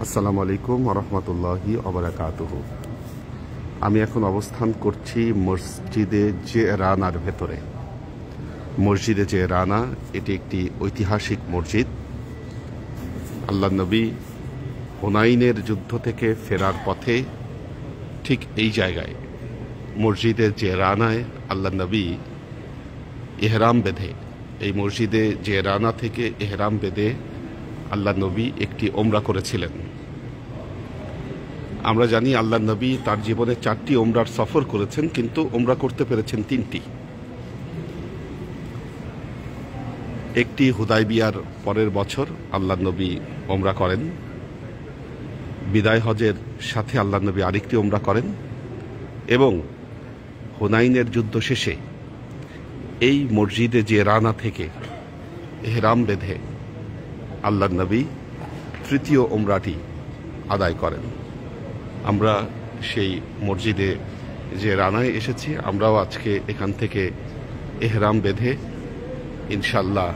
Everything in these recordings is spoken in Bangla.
আসসালামু আলাইকুম রহমতুল্লাহি ওবারাকাতুহু। আমি এখন অবস্থান করছি মসজিদে জেরানার ভেতরে। মসজিদে জেরানা এটি একটি ঐতিহাসিক মসজিদ। আল্লাহ নবী হুনাইনের যুদ্ধ থেকে ফেরার পথে ঠিক এই জায়গায় মসজিদে জেরানায় আল্লাহ নবী এহরাম বেঁধে, এই মসজিদে জেরানা থেকে এহরাম বেঁধে আল্লাহ নবী একটি ওমরা করেছিলেন। আমরা জানি আল্লাহ নবী তার জীবনে 4টি ওমরার সফর করেছেন, কিন্তু ওমরা করতে পেরেছেন 3টি। একটি হুদায়বিয়ার পরের বছর আল্লাহ নবী ওমরা করেন। বিদায় হজের সাথে আল্লাহ নবী আরেকটি ওমরা করেন এবং হুনাইনের যুদ্ধ শেষে এই মসজিদে জেরানা থেকে এহরাম বেঁধে আল্লাহ নবী 3য় ওমরাটি আদায় করেন। আমরা সেই মসজিদে জেরানায় এসেছি। আমরাও আজকে এখান থেকে এহরাম বেঁধে ইনশাল্লাহ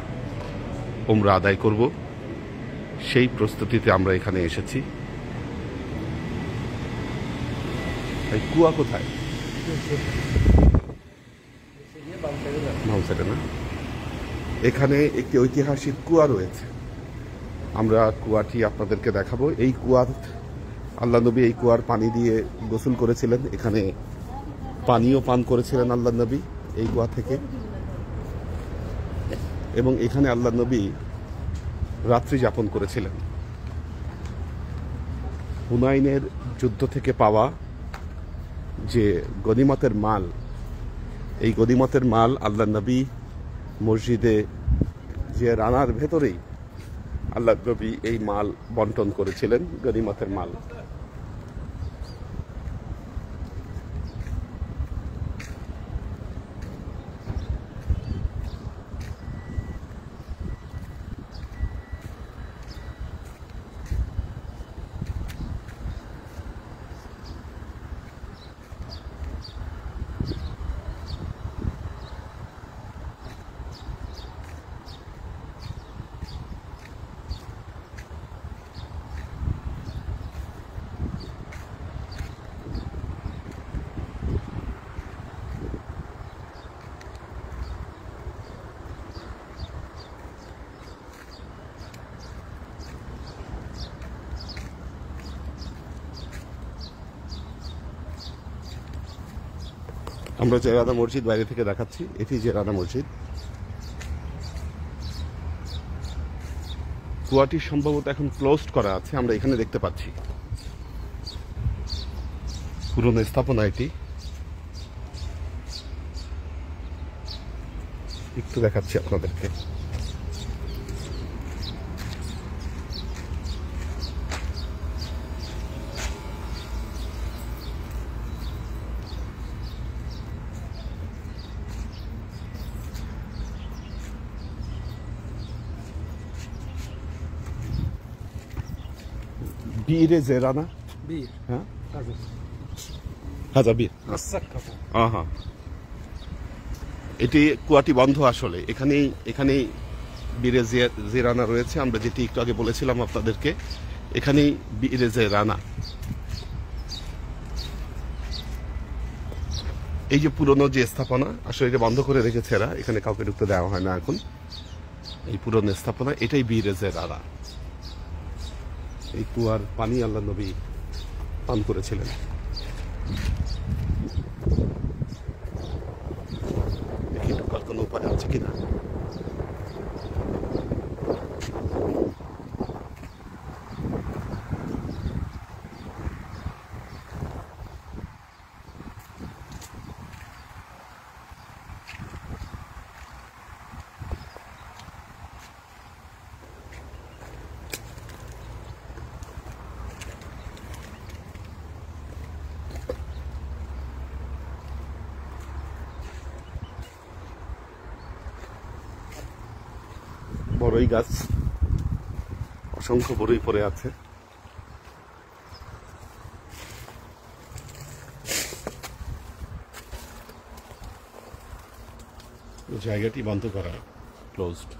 ওমরা আদায় করব, সেই প্রস্তুতিতে আমরা এখানে এসেছি। কুয়া কোথায়? না, এখানে একটি ঐতিহাসিক কুয়া রয়েছে। আমরা কুয়াটি আপনাদেরকে দেখাবো। এই কুয়ার আল্লাহ নবী এই কুয়ার পানি দিয়ে গোসল করেছিলেন, এখানে পানিও পান করেছিলেন আল্লাহ নবী এই কুয়া থেকে, এবং এখানে আল্লাহ নবী রাত্রি যাপন করেছিলেন। হুনাইনের যুদ্ধ থেকে পাওয়া যে গনিমতের মাল, এই গনিমতের মাল আল্লাহ নবী মসজিদে যে রানার ভেতরেই আল্লাহ নবী এই মাল বন্টন করেছিলেন, গনিমতের মাল। আমরা জেরানা মসজিদ বাইরে থেকে দেখাচ্ছি। এটি জেরানা মসজিদ। কুয়াটি সম্ভবত এখন ক্লোজড করা আছে, আমরা এখানে দেখতে পাচ্ছি। পুরনো স্থাপনা এটি, একটু দেখাচ্ছি আপনাদেরকে। বীরে জেরানা, হ্যাঁ হাজা বীর। হ্যাঁ, এটি কুয়াটি বন্ধ আসলে। এখানেই বীরে জেরানা রয়েছে। আমরা যেটি একটু আগে বলেছিলাম আপনাদেরকে, এখানেই বীরে জেরানা। এই যে পুরনো যে স্থাপনা, আসলে এটা বন্ধ করে রেখেছে এরা, এখানে কাউকে ঢুকতে দেওয়া হয় না এখন। এই পুরনো স্থাপনা, এটাই বীরে জেরানা। এই কুয়ার পানি আল্লাহ নবী পান করেছিলেন। দেখি ঢোকার কোনো উপায় আছে কিনা। বড়ই গাছ, অসংখ্য বড়ই পড়ে আছে। জায়গাটি বন্ধ করা, ক্লোজড।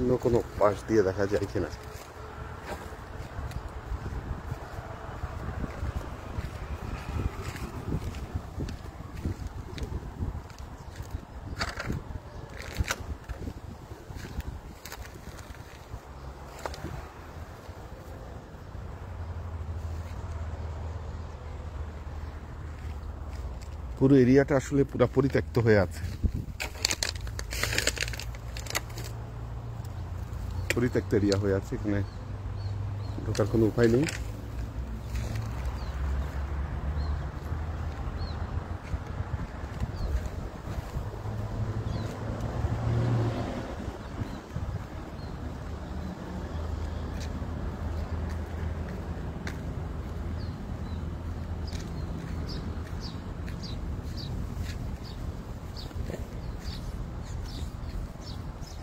অন্য কোনো পাশ দিয়ে দেখা যায় কিনা। পুরো এরিয়াটা আসলে পুরো পরিত্যক্ত হয়ে আছে, পরিত্যক্ত এরিয়া হয়ে আছে, এখানে ঢোকার কোনো উপায় নেই।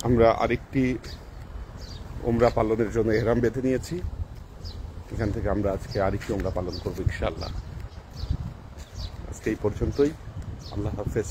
আমরা আরেকটি উমরা পালনের জন্য এহরাম বেঁধে নিয়েছি। এখান থেকে আমরা আজকে আরেকটি উমরা পালন করবো ইনশাআল্লাহ। আজকে এই পর্যন্তই। আল্লাহ হাফেজ।